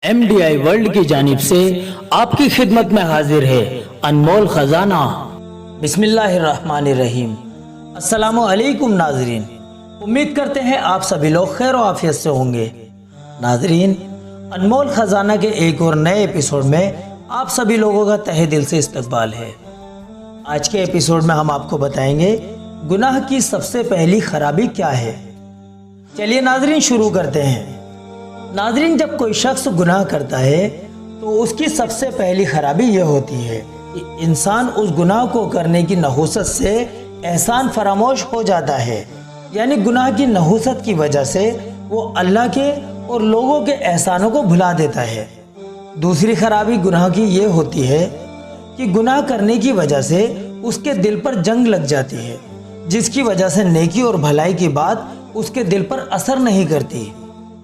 MDI world की जानिब से आपकी खिदमत में हाजिर है अनमोल खजाना। बिस्मिल्लाहिर्रहमानिर्रहीम। अस्सलामु अलैकुम नाजरीन, उम्मीद करते हैं आप सभी लोग खैर और आफियत से होंगे। नाजरीन, अनमोल खजाना के एक और नए एपिसोड में आप सभी लोगों का तहे दिल से इस्तकबाल है। आज के एपिसोड में हम आपको बताएंगे गुनाह की सबसे पहली खराबी क्या है। चलिए नाजरीन शुरू करते हैं। नाजरीन, जब कोई शख्स गुनाह करता है तो उसकी सबसे पहली खराबी यह होती है कि इंसान उस गुनाह को करने की नहुसत से एहसान फरामोश हो जाता है। यानी गुनाह की नहुसत की वजह से वो अल्लाह के और लोगों के एहसानों को भुला देता है। दूसरी खराबी गुनाह की ये होती है कि गुनाह करने की वजह से उसके दिल पर जंग लग जाती है, जिसकी वजह से नेकी और भलाई की बात उसके दिल पर असर नहीं करती।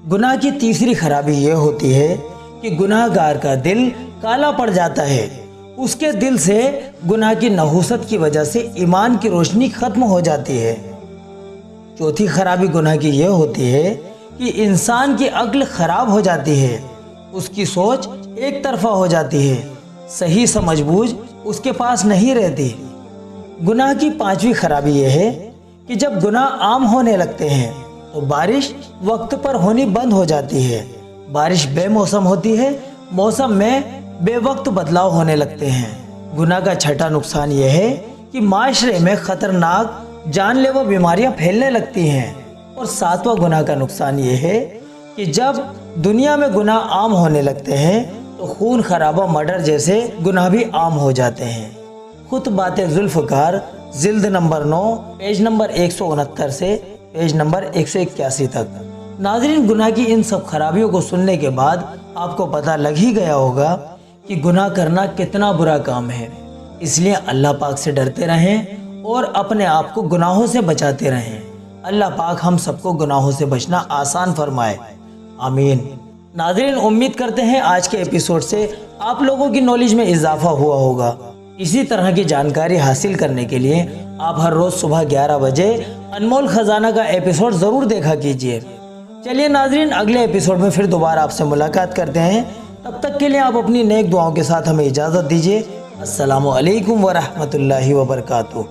गुनाह की तीसरी खराबी ये होती है कि गुनाहगार का दिल काला पड़ जाता है। उसके दिल से गुनाह की नहुसत की वजह से ईमान की रोशनी खत्म हो जाती है। चौथी खराबी गुनाह की यह होती है कि इंसान की अक्ल खराब हो जाती है, उसकी सोच एक तरफा हो जाती है, सही समझबूझ उसके पास नहीं रहती। गुनाह की पांचवी खराबी यह है कि जब गुनाह आम होने लगते हैं तो बारिश वक्त पर होनी बंद हो जाती है। बारिश बेमौसम होती है, मौसम में बेवक्त बदलाव होने लगते हैं। गुनाह का छठा नुकसान यह है कि माशरे में खतरनाक जानलेवा बीमारियां फैलने लगती हैं। और सातवां गुनाह का नुकसान यह है कि जब दुनिया में गुनाह आम होने लगते हैं तो खून खराबा, मर्डर जैसे गुनाह भी आम हो जाते हैं। खुतबाते जुल्फ़कार जिल्द नंबर 9 पेज नंबर 169 से पेज नंबर 181 तक। नाजरीन, गुनाह की इन सब खराबियों को सुनने के बाद आपको पता लग ही गया होगा कि गुनाह करना कितना बुरा काम है। इसलिए अल्लाह पाक से डरते रहें और अपने आप को गुनाहों से बचाते रहें। अल्लाह पाक हम सबको गुनाहों से बचना आसान फरमाए, आमीन। नाजरीन, उम्मीद करते हैं आज के एपिसोड से आप लोगों की नॉलेज में इजाफा हुआ होगा। इसी तरह की जानकारी हासिल करने के लिए आप हर रोज सुबह 11 बजे अनमोल खजाना का एपिसोड जरूर देखा कीजिए। चलिए नाजरीन, अगले एपिसोड में फिर दोबारा आपसे मुलाकात करते हैं। तब तक के लिए आप अपनी नेक दुआओं के साथ हमें इजाज़त दीजिए। अस्सलामु अलैकुम व रहमतुल्लाहि व बरकातुहू।